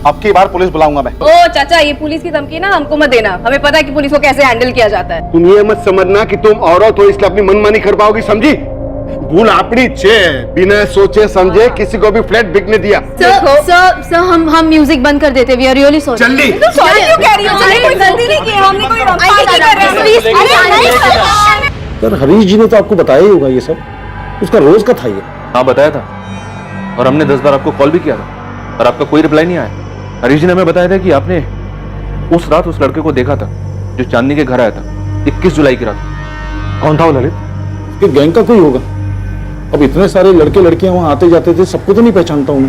आपकी बार पुलिस बुलाऊंगा मैं। ओ चाचा, ये पुलिस की धमकी ना हमको मत देना। हमें पता है कि पुलिस को कैसे हैंडल किया जाता है। तुम ये मत समझना कि तुम औरत हो इसलिए अपनी मनमानी कर पाओगी, समझी? भूल अपनी छे, बिना सोचे समझे किसी को भी फ्लैट बिकने दिया। सर हम म्यूजिक बंद कर देते। We are really sorry. जल्दी। तो सॉरी क्यों कह रही हो? हमने कोई गलती नहीं की, हमने कोई रॉन्ग नहीं कर रहे। प्लीज। सर हरीश जी ने तो आपको बताया ही होगा ये सब, उसका रोज का था ये। हाँ बताया था, और हमने 10 बार आपको कॉल भी किया था, और आपका कोई रिप्लाई नहीं आया। हरीश जी ने हमें बताया था कि आपने उस रात उस लड़के को देखा था जो चांदनी के घर आया था, 21 जुलाई की रात। कौन था वो ललित? उसके गैंग का कोई होगा। अब इतने सारे लड़के लड़कियां वहां आते जाते थे, सबको तो नहीं पहचानता हूं।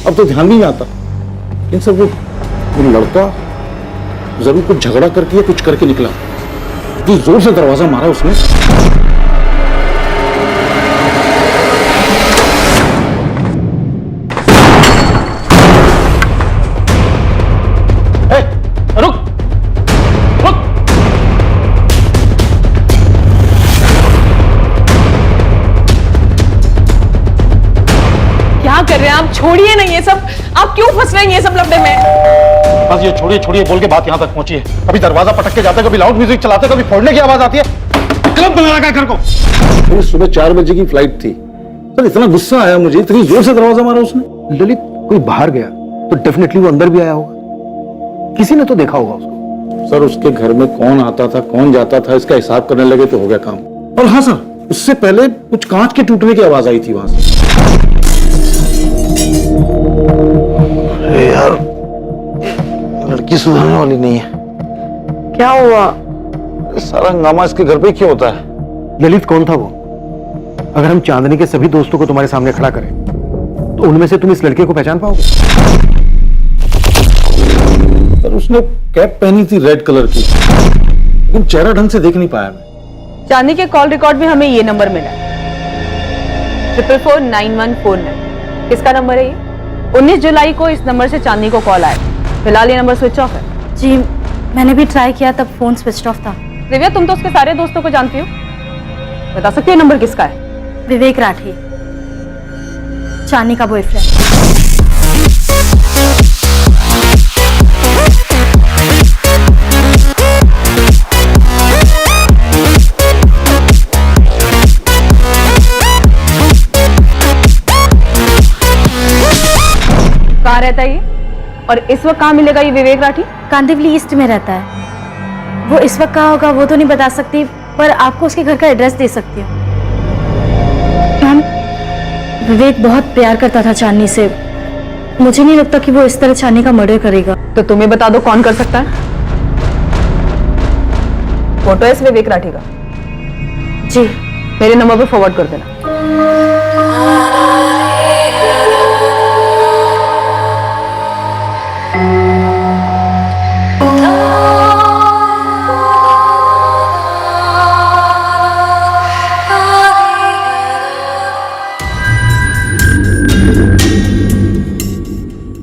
अब तो ध्यान नहीं आता। इन सब वो लड़का जरूर कुछ झगड़ा करके या कुछ करके निकला। जो जोर से दरवाजा मारा उसने। रुक, रुक। क्या कर रहे हैं आप? छोड़िए ना ये सब। आप क्यों फंस रहे हैं ये सब लफड़े में? बस ये छोड़िए छोड़िए बोल के बात यहाँ तक पहुंची है। कभी दरवाजा पटक के जाते, कभी लाउड म्यूजिक चलाते, कभी फोड़ने की आवाज आती है। क्लब बना रखा है घर को। सुबह 4 बजे की फ्लाइट थी सर, इतना गुस्सा आया मुझे, इतनी जोर से दरवाजा मारा उसने। ललित, कोई बाहर गया तो डेफिनेटली वो अंदर भी आया होगा, किसी ने तो देखा होगा उसको। सर उसके घर में कौन आता था, कौन जाता था, इसका हिसाब करने लगे तो हो गया काम। और हाँ सर, उससे पहले कुछ कांच के टूटने की आवाज आई थी वहां से। अरे यार, लड़की सुधरने वाली नहीं है। क्या हुआ? सारा हंगामा इसके घर पे क्यों होता है? ललित, कौन था वो? अगर हम चांदनी के सभी दोस्तों को तुम्हारे सामने खड़ा करें तो उनमें से तुम इस लड़के को पहचान पाओगे? सर उसने कैप पहनी थी रेड कलर की, लेकिन चेहरा ढंग से देख नहीं पाया मैं। चांदनी के कॉल रिकॉर्ड में हमें ये नंबर मिला, 4449149। किसका नंबर है ये? 19 जुलाई को इस नंबर से चांदनी को कॉल आया। फिलहाल ये नंबर स्विच ऑफ है। जी मैंने भी ट्राई किया, तब फोन स्विच ऑफ था। दिव्या, तुम तो उसके सारे दोस्तों को जानती हो, बता सकती हो नंबर किसका है? विवेक राठी, चांदनी का बॉयफ्रेंड। कहाँ रहता है ये, और इस वक्त कहाँ मिलेगा ये विवेक राठी? कांदिवली ईस्ट में रहता है। वो इस वक्त कहाँ होगा वो तो नहीं बता सकती, पर आपको उसके घर का एड्रेस दे सकती हूँ। मैम, विवेक बहुत प्यार करता था चांदनी से। मुझे नहीं लगता कि वो इस तरह चांदनी का मर्डर करेगा। तो तुम्हें बता दो कौन कर सकता है? फोटो है इस विवेक राठी का? जी। मेरे नंबर पे फॉरवर्ड कर देना।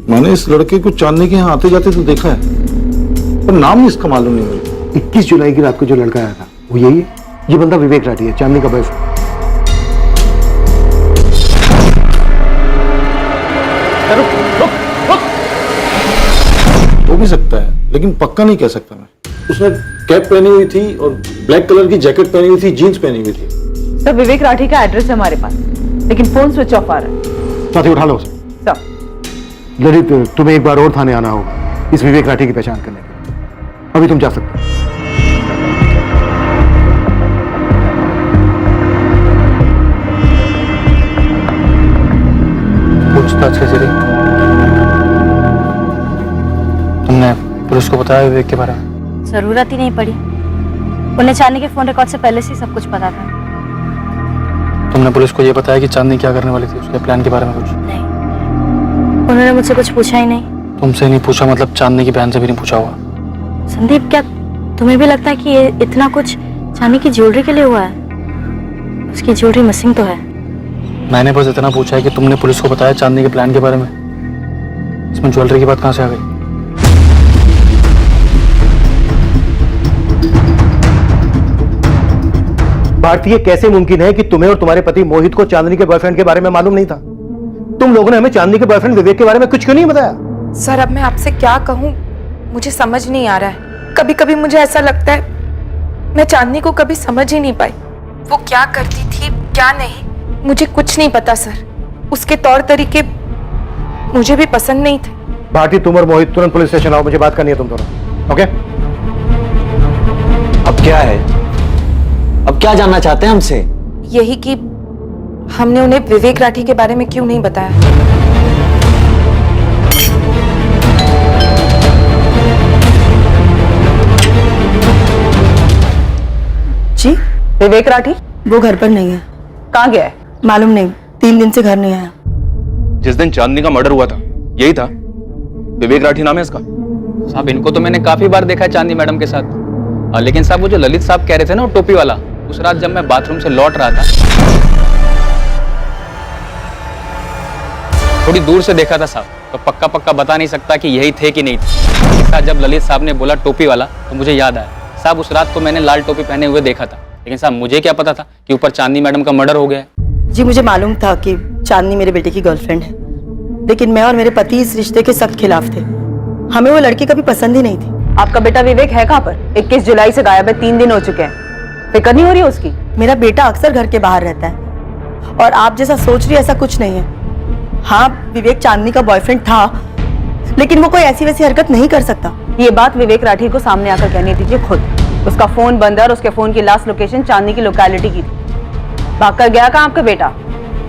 मैंने इस लड़के को चांदनी के यहाँ आते जाते तो देखा है, पर नाम ही इसका मालूम नहीं मुझे। 21 जुलाई की रात को जो लड़का आया था वो यही है। ये बंदा विवेक राठी है, चांदनी का बॉयफ्रेंड। हो भी सकता है लेकिन पक्का नहीं कह सकता मैं। उसने कैप पहनी हुई थी और ब्लैक कलर की जैकेट पहनी हुई थी, जीन्स पहनी हुई थी। सर विवेक राठी का एड्रेस है हमारे पास, लेकिन फोन स्विच ऑफ आ रहा है। साथी उठा लो उसे। सर ललित, तुम्हें एक बार और थाने आना होगा इस विवेक राठी की पहचान करने के लिए। अभी तुम जा सकते हो। पूछताछ के जरिए तुमने पुलिस को बताया विवेक के बारे में? जरूरत ही नहीं पड़ी, उन्हें चांदनी के फोन रिकॉर्ड से पहले से ही सब कुछ पता था। तुमने पुलिस को ये बताया कि चांदनी क्या करने वाली थी, उसके प्लान के बारे में कुछ? नहीं, उन्होंने मुझसे कुछ पूछा ही नहीं। तुमसे नहीं पूछा मतलब चांदनी की बहन से भी नहीं पूछा हुआ? संदीप, क्या तुम्हें भी लगता है कि ये इतना कुछ चांदनी की ज्वेलरी के लिए हुआ है? उसकी ज्वेलरी मिसिंग तो है। मैंने बस इतना पूछा है कि तुमने पुलिस को बताया चांदनी के प्लान के बारे में, इसमें ज्वेलरी की बात कहां से आ गई? भारतीय, कैसे मुमकिन है कि तुम्हें और तुम्हारे पति मोहित को चांदनी के बॉयफ्रेंड के बारे में मालूम नहीं था? तुम लोगों ने हमें चांदनी के बॉयफ्रेंड विवेक के बारे में कुछ क्यों नहीं बताया? सर अब मैं आपसे क्या कहूँ, मुझे समझ नहीं आ रहा है। कभी कभी मुझे ऐसा लगता है मैं चांदनी को कभी समझ ही नहीं पाई। वो क्या करती थी क्या नहीं मुझे कुछ नहीं पता सर। उसके तौर तरीके मुझे भी पसंद नहीं थे। भारती, तुम और मोहित तुरंत पुलिस स्टेशन आओ, मुझे बात करनी है तुम दोनों। ओके? अब क्या है? अब क्या जानना चाहते हैं हमसे? यही कि हमने उन्हें विवेक राठी के बारे में क्यों नहीं बताया। जी, विवेक राठी वो घर पर नहीं है। कहाँ गया है? मालूम नहीं, 3 दिन से घर नहीं आया। जिस दिन चांदनी का मर्डर हुआ था यही था? विवेक राठी नाम है इसका? साहब इनको तो मैंने काफी बार देखा है चांदनी मैडम के साथ। लेकिन साहब वो जो ललित साहब कह रहे थे ना, वो टोपी वाला, उस रात जब मैं बाथरूम से लौट रहा था थोड़ी दूर से देखा था साहब, तो पक्का पक्का बता नहीं सकता कि यही थे कि नहीं थे। जब ललित साहब ने बोला टोपी वाला तो मुझे याद आया साहब उस रात को मैंने लाल टोपी पहने हुए देखा था, लेकिन साहब मुझे क्या पता था कि ऊपर चांदनी मैडम का मर्डर हो गया है। जी मुझे मालूम था कि चांदनी मेरे बेटे की गर्लफ्रेंड है, लेकिन मैं और मेरे पति इस रिश्ते के सख्त खिलाफ थे। हमें वो लड़की कभी पसंद ही नहीं थी। आपका बेटा विवेक है कहाँ पर? 21 जुलाई से गायब है, 3 दिन हो चुके हैं। फिक्र नहीं हो रही है उसकी? मेरा बेटा अक्सर घर के बाहर रहता है और आप जैसा सोच रही ऐसा कुछ नहीं है। हाँ, विवेक चांदनी का बॉयफ्रेंड था, लेकिन वो कोई ऐसी वैसी हरकत नहीं कर सकता। ये बात विवेक राठी को सामने आकर कहनी दीजिए खुद। उसका फोन बंद है और उसके फोन की लास्ट लोकेशन चांदनी की लोकेलिटी की थी। भागकर गया कहाँ आपका बेटा?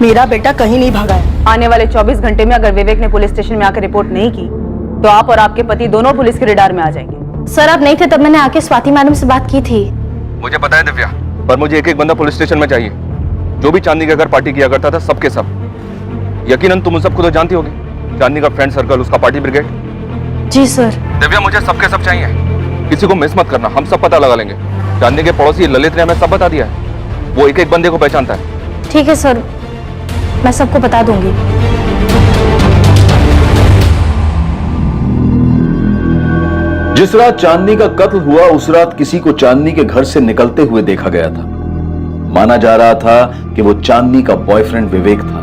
मेरा बेटा कहीं नहीं भागा है। आने वाले 24 घंटे में अगर विवेक ने पुलिस स्टेशन में आकर रिपोर्ट नहीं की तो आप और आपके पति दोनों पुलिस के रडार में आ जाएंगे। सर आप नहीं थे तब मैंने आके स्वाति मैडम से बात की थी। मुझे पता है दिव्या, पर मुझे एक एक बंदा पुलिस स्टेशन में चाहिए जो भी चांदनी के घर पार्टी किया करता था, सबके सब। यकीनन तुम उन सबको तो जानती होगी, चांदनी का फ्रेंड सर्कल, उसका पार्टी ब्रिगेड। जी सर। दिव्या मुझे सबके सब चाहिए, किसी को मिस मत करना, हम सब पता लगा लेंगे। चांदनी के पड़ोसी ललित ने हमें सब बता दिया है, वो एक एक बंदे को पहचानता है। ठीक है सर, मैं सबको बता दूंगी। जिस रात चांदनी का कत्ल हुआ उस रात किसी को चांदनी के घर से निकलते हुए देखा गया था। माना जा रहा था कि वो चांदनी का बॉयफ्रेंड विवेक था,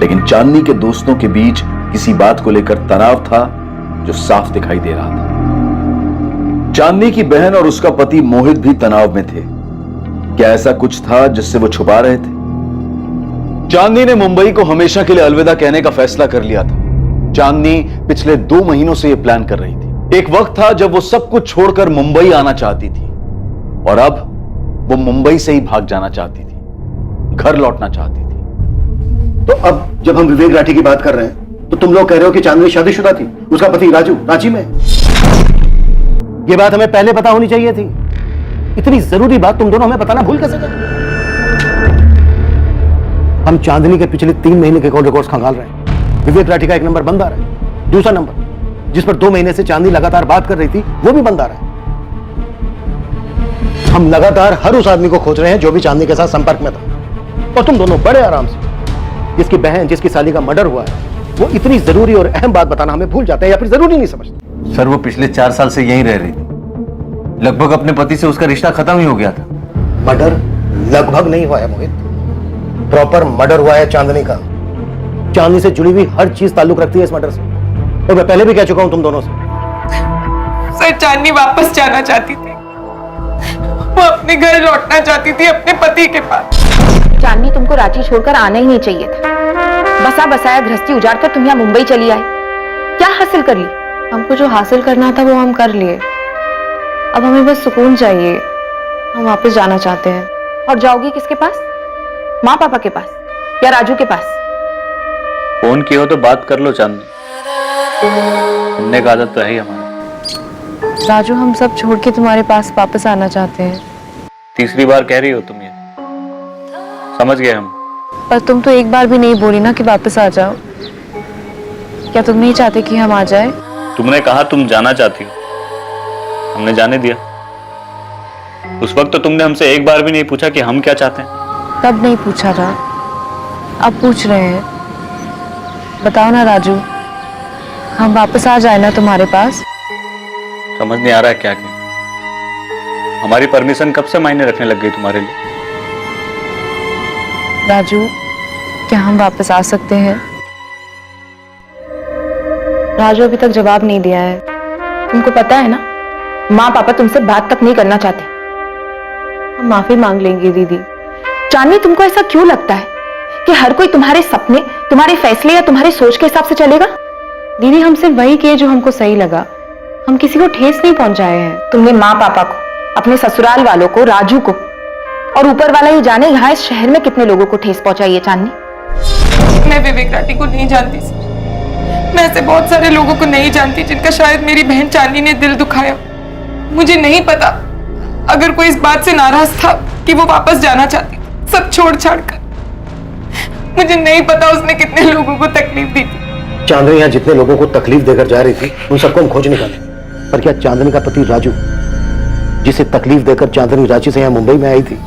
लेकिन चांदनी के दोस्तों के बीच किसी बात को लेकर तनाव था जो साफ दिखाई दे रहा था। चांदनी की बहन और उसका पति मोहित भी तनाव में थे। क्या ऐसा कुछ था जिससे वो छुपा रहे थे? चांदनी ने मुंबई को हमेशा के लिए अलविदा कहने का फैसला कर लिया था। चांदनी पिछले 2 महीनों से यह प्लान कर रही थी। एक वक्त था जब वो सब कुछ छोड़कर मुंबई आना चाहती थी और अब वो मुंबई से ही भाग जाना चाहती थी, घर लौटना चाहती थी। तो अब जब हम विवेक राठी की बात कर रहे हैं तो तुम लोग कह रहे हो कि चांदनी शादीशुदा थी, उसका पति राजू रांची में। ये बात हमें पहले पता होनी चाहिए थी। इतनी जरूरी बात तुम दोनों हमें बताना भूल कैसे गए? हम चांदनी के पिछले 3 महीने के कॉल रिकॉर्ड्स खंगाल रहे हैं। विवेक राठी का एक नंबर बंद आ रहा है, दूसरा नंबर जिस पर 2 महीने से चांदनी लगातार बात कर रही थी वो भी बंद आ रहा है। हम लगातार हर उस आदमी को खोज रहे हैं जो भी चांदनी के साथ संपर्क में था, और तुम दोनों बड़े आराम से जिसकी बहन जिसकी साली का मर्डर हुआ है वो इतनी जरूरी और अहम बात बताना हमें भूल जाते हैं या फिर जरूरी नहीं समझते। सर वो पिछले 4 साल से यहीं रह रही थी। लगभग अपने पति से उसका रिश्ता खत्म ही हो गया था। मर्डर लगभग नहीं हुआ है मोहित, प्रॉपर मर्डर हुआ है चांदनी का। चांदनी से जुड़ी हुई हर चीज ताल्लुक रखती है इस मर्डर से, और मैं पहले भी कह चुका हूं तुम दोनों से। सर चांदनी वापस जाना चाहती थी, वो अपने घर लौटना चाहती थी, अपने पति के पास। चांदनी तुमको रांची छोड़कर आना ही नहीं चाहिए था। बसा बसाया गृहस्थी उजाड़ कर तुम यहाँ मुंबई चली आई, क्या हासिल कर ली? हमको जो हासिल करना था वो हम कर लिए, अब हमें बस सुकून चाहिए। हम वापस जाना चाहते हैं। और जाओगी किसके पास? माँ पापा के पास या राजू के पास? फोन किया हो तो बात कर लो चांदनी, सुनने का आदत तो है ही हमारा। राजू हम सब छोड़ के तुम्हारे पास वापस आना चाहते हैं। तीसरी बार कह रही हो तुम ये, समझ गए हम। पर तुम तो एक बार भी नहीं बोली ना कि वापस आ जाओ। क्या तुम नहीं चाहते कि हम आ जाए? तुमने कहा तुम जाना चाहती हो, हमने जाने दिया। उस वक्त तो तुमने हमसे एक बार भी नहीं पूछा कि हम क्या चाहते हैं। तब नहीं पूछा था, अब पूछ रहे हैं। बताओ ना राजू, हम वापस आ जाए ना तुम्हारे पास? समझ नहीं आ रहा है क्या क्या। हमारी परमिशन कब से मायने रखने लग गई तुम्हारे लिए? राजू, क्या हम वापस आ सकते हैं? राजू अभी तक जवाब नहीं दिया है। तुमको पता है ना, माँ पापा तुमसे बात तक नहीं करना चाहते। हम माफी मांग लेंगे दीदी। चांदनी, तुमको ऐसा क्यों लगता है कि हर कोई तुम्हारे सपने, तुम्हारे फैसले या तुम्हारी सोच के हिसाब से चलेगा? दीदी, हम सिर्फ वही किए जो हमको सही लगा। हम किसी को ठेस नहीं पहुंचाए हैं। तुमने माँ पापा को, अपने ससुराल वालों को, राजू को, और ऊपर वाला ही जाने यहाँ इस शहर में कितने लोगों को ठेस पहुंचाई है चांदनी। मैं विवेक राठी को नहीं जानती सर। मैं ऐसे बहुत सारे लोगों को नहीं जानती जिनका शायद मेरी बहन चांदनी ने दिल दुखाया। मुझे नहीं पता अगर कोई इस बात से नाराज था कि वो वापस जाना चाहती सब छोड़ छाड़ कर। मुझे नहीं पता उसने कितने लोगों को तकलीफ दी थी। चांदनी यहाँ जितने लोगों को तकलीफ देकर जा रही थी उन सबको हम खोज निकाले, पर क्या चांदनी का पति राजू, जिसे तकलीफ देकर चांदनी रांची से यहाँ मुंबई में आई थी,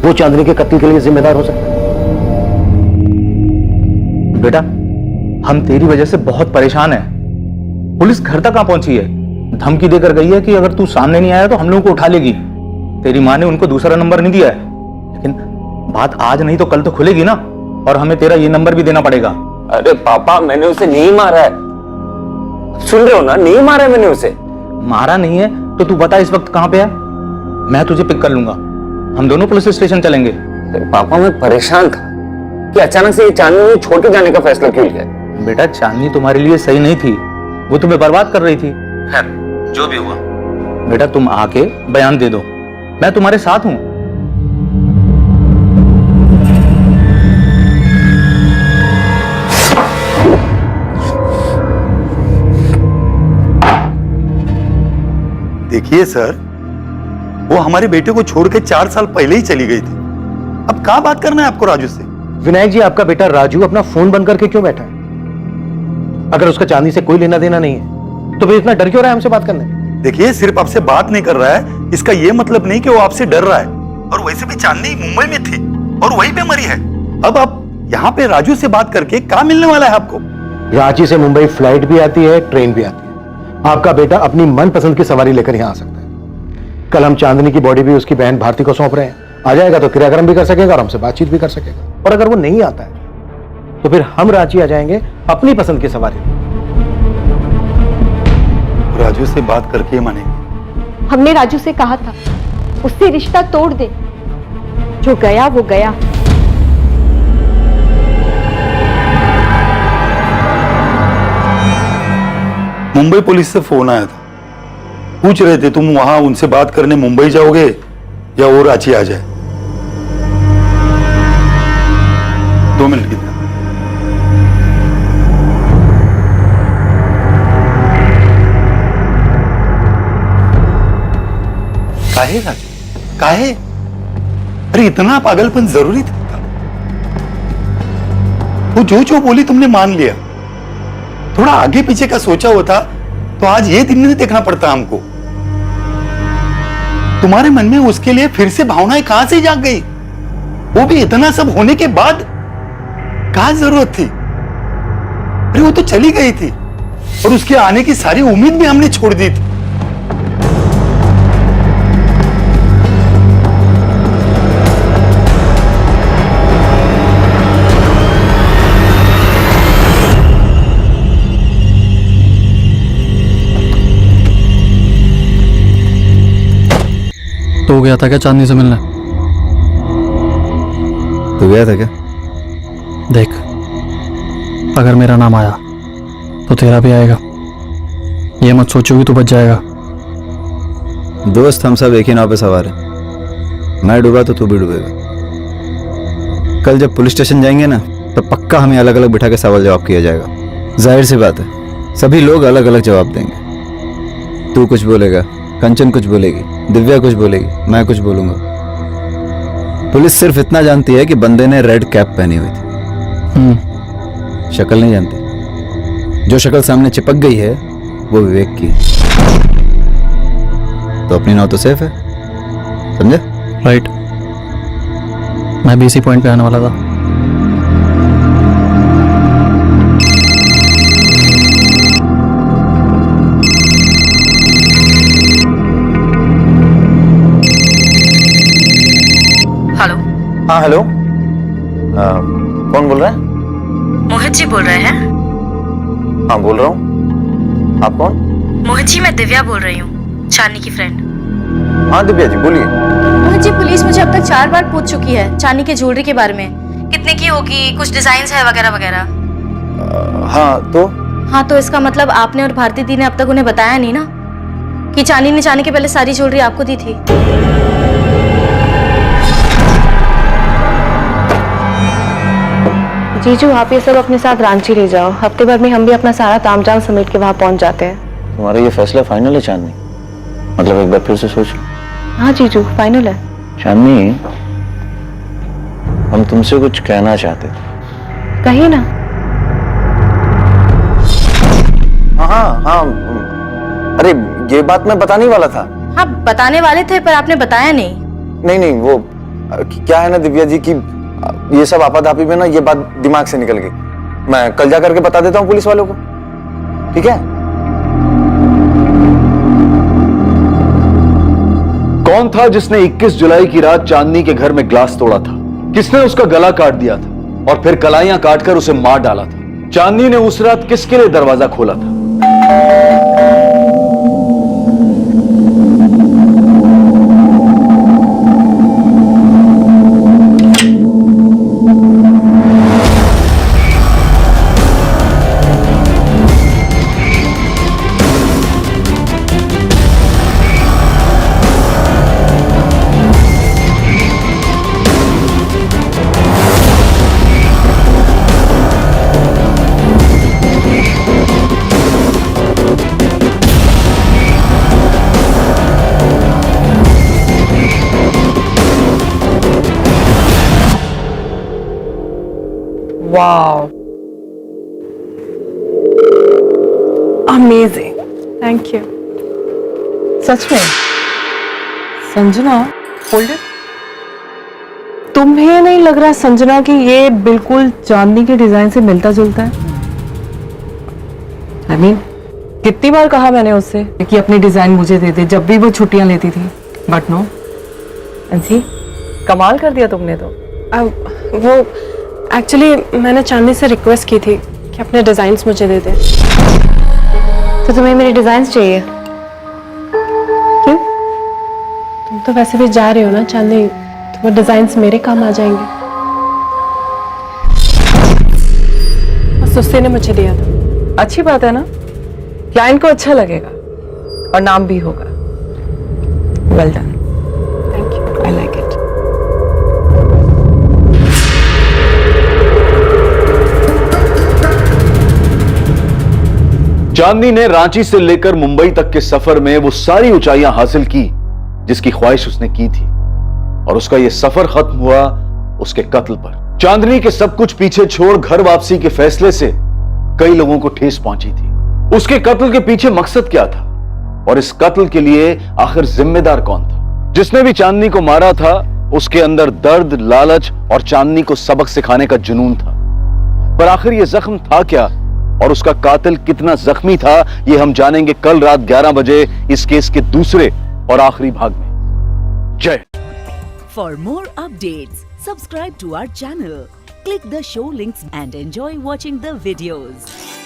वो चांदनी के कत्ल के लिए जिम्मेदार हो सकता है? बेटा, हम तेरी वजह से बहुत परेशान हैं। पुलिस घर तक आ पहुंची है, धमकी देकर गई है कि अगर तू सामने नहीं आया तो हम लोगों को उठा लेगी। तेरी माँ ने उनको दूसरा नंबर नहीं दिया है, लेकिन बात आज नहीं तो कल तो खुलेगी ना, और हमें तेरा ये नंबर भी देना पड़ेगा। अरे पापा, मैंने उसे नहीं मारा है, सुन रहे हो ना? नहीं मारा है मैंने उसे। मारा नहीं है तो तू बता इस वक्त कहां पे है, मैं तुझे पिक कर लूंगा। हम दोनों पुलिस स्टेशन चलेंगे। पापा, मैं परेशान था कि अचानक से ये चांदनी ने छोड़ के जाने का फैसला क्यों लिया। बेटा, चांदनी तुम्हारे लिए सही नहीं थी, वो तुम्हें बर्बाद कर रही थी। खैर, जो भी हुआ, बेटा तुम आके बयान दे दो, मैं तुम्हारे साथ हूं। देखिए सर, वो हमारे बेटे को छोड़ के 4 साल पहले ही चली गई थी। अब कहां बात करना है आपको राजू से? विनायक जी, आपका बेटा राजू अपना फोन बंद करके क्यों बैठा है? अगर उसका चांदनी से कोई लेना देना नहीं है तो फिर इतना डर क्यों रहा है हमसे बात करने? देखिए, सिर्फ आपसे बात नहीं कर रहा है, इसका ये मतलब नहीं कि वो आपसे डर रहा है। और वैसे भी चांदनी मुंबई में थी और वहीं पे मरी है। अब आप यहाँ पे राजू से बात करके क्या मिलने वाला है आपको? रांची से मुंबई फ्लाइट भी आती है, ट्रेन भी आती है। आपका बेटा अपनी मनपसंद की सवारी लेकर यहाँ आ सकता है। कल हम चांदनी की बॉडी भी उसकी बहन भारती को सौंप रहे हैं। आ जाएगा तो क्रियाक्रम भी कर सकेगा और हमसे बातचीत भी कर सकेगा। और अगर वो नहीं आता है तो फिर हम रांची आ जाएंगे अपनी पसंद की सवारी। राजू से बात करके मानेंगे। हमने राजू से कहा था उससे रिश्ता तोड़ दे, जो गया वो गया। मुंबई पुलिस से फोन आया था, पूछ रहे थे तुम वहां उनसे बात करने मुंबई जाओगे या वो रांची आ जाए। 2 मिनट की। काहे राजू, काहे? अरे इतना पागलपन जरूरी था? वो जो बोली तुमने मान लिया। थोड़ा आगे पीछे का सोचा होता तो आज ये दिन नहीं देखना पड़ता हमको। तुम्हारे मन में उसके लिए फिर से भावनाएं कहां से जाग गई? वो भी इतना सब होने के बाद? क्या जरूरत थी? अरे वो तो चली गई थी, और उसके आने की सारी उम्मीद भी हमने छोड़ दी थी। तो गया था क्या चांदनी से मिलने? तो गया था क्या? देख, अगर मेरा नाम आया तो तेरा भी आएगा। ये मत सोचो कि तू बच जाएगा। दोस्त, हम सब एक ही नाव पे सवार हैं। मैं डूबा तो तू भी डूबेगा। कल जब पुलिस स्टेशन जाएंगे ना, तो पक्का हमें अलग अलग बिठा के सवाल जवाब किया जाएगा। जाहिर सी बात है, सभी लोग अलग अलग जवाब देंगे। तू कुछ बोलेगा, कंचन कुछ बोलेगी, दिव्या कुछ बोलेगी, मैं कुछ बोलूंगा। पुलिस सिर्फ इतना जानती है कि बंदे ने रेड कैप पहनी हुई थी। शक्ल नहीं जानती। जो शक्ल सामने चिपक गई है वो विवेक की है। तो अपनी नाव तो सेफ है, समझे? राइट। मैं भी इसी पॉइंट पे आने वाला था। हेलो। हाँ हेलो, कौन बोल रहा है? मोहित जी बोल रहे हैं? हाँ बोल रहा हूँ। आप कौन? मोहित जी, मैं दिव्या बोल रही हूँ, चांदनी की फ्रेंड। हाँ दिव्या जी बोलिए। मोहित जी, पुलिस मुझे अब तक 4 बार पूछ चुकी है चांदनी की ज्वेलरी के बारे में। कितने की होगी, कुछ डिजाइन है वगैरह वगैरह। हाँ तो इसका मतलब आपने और भारती दी ने अब तक उन्हें बताया नहीं ना कि चांदनी ने जाने के पहले सारी ज्वेलरी आपको दी थी। जीजू, आप ये सब अपने साथ रांची ले जाओ। हफ्ते भर में हम भी अपना सारा तामझाम समेट के वहाँ पहुँच जाते हैं। तुम्हारा ये फैसला फाइनल है चांदनी? मतलब एक बार फिर से सोच लो। हाँ जीजू, फाइनल है। चांदनी, हम तुमसे कुछ कहना चाहते थे। कहिए ना। हाँ, अरे ये बात मैं बताने वाला था। हाँ बताने वाले थे, पर आपने बताया नहीं। नहीं, वो क्या है ना दिव्या जी की ये सब आपाधापी में ना ये बात दिमाग से निकल गई। मैं कल जा करके बता देता हूँ पुलिस वालों को, ठीक है? कौन था जिसने 21 जुलाई की रात चांदनी के घर में ग्लास तोड़ा था? किसने उसका गला काट दिया था और फिर कलाइयां काटकर उसे मार डाला था? चांदनी ने उस रात किसके लिए दरवाजा खोला था? Wow, amazing, thank you. सच में संजना, होल्ड इट। तुम्हें नहीं लग रहा संजना कि ये बिल्कुल चांदनी के डिजाइन से मिलता जुलता है? I mean, कितनी बार कहा मैंने उससे कि अपनी डिजाइन मुझे दे दे जब भी वो छुट्टियां लेती थी, बट नो। अंशी, कमाल कर दिया तुमने तो। वो एक्चुअली मैंने चांदनी से रिक्वेस्ट की थी कि अपने डिजाइन्स मुझे दे दे। तो तुम्हें मेरे डिजाइन्स चाहिए? क्यों? तुम तो वैसे भी जा रहे हो ना चांदनी, तो वो डिजाइन्स मेरे काम आ जाएंगे। बस उससे ने मुझे दिया था। अच्छी बात है ना, क्लाइंट को अच्छा लगेगा और नाम भी होगा। Well done, thank you, I like it. Chandni ने रांची से लेकर मुंबई तक के सफर में वो सारी ऊंचाइयां हासिल की जिसकी ख्वाहिश उसने की थी, और उसका ये सफर खत्म हुआ उसके कत्ल पर। चांदनी के सब कुछ पीछे छोड़ घर वापसी के फैसले से कई लोगों को ठेस पहुंची थी। उसके कत्ल के पीछे मकसद क्या था, और इस कत्ल के लिए आखिर जिम्मेदार कौन था? जिसने भी चांदनी को मारा था उसके अंदर दर्द, लालच और चांदनी को सबक सिखाने का जुनून था। पर आखिर यह जख्म था क्या और उसका कातिल कितना जख्मी था ये हम जानेंगे कल रात 11 बजे इस केस के दूसरे और आखिरी भाग में। जय। For more updates, subscribe to our channel, click the show links and enjoy watching the videos.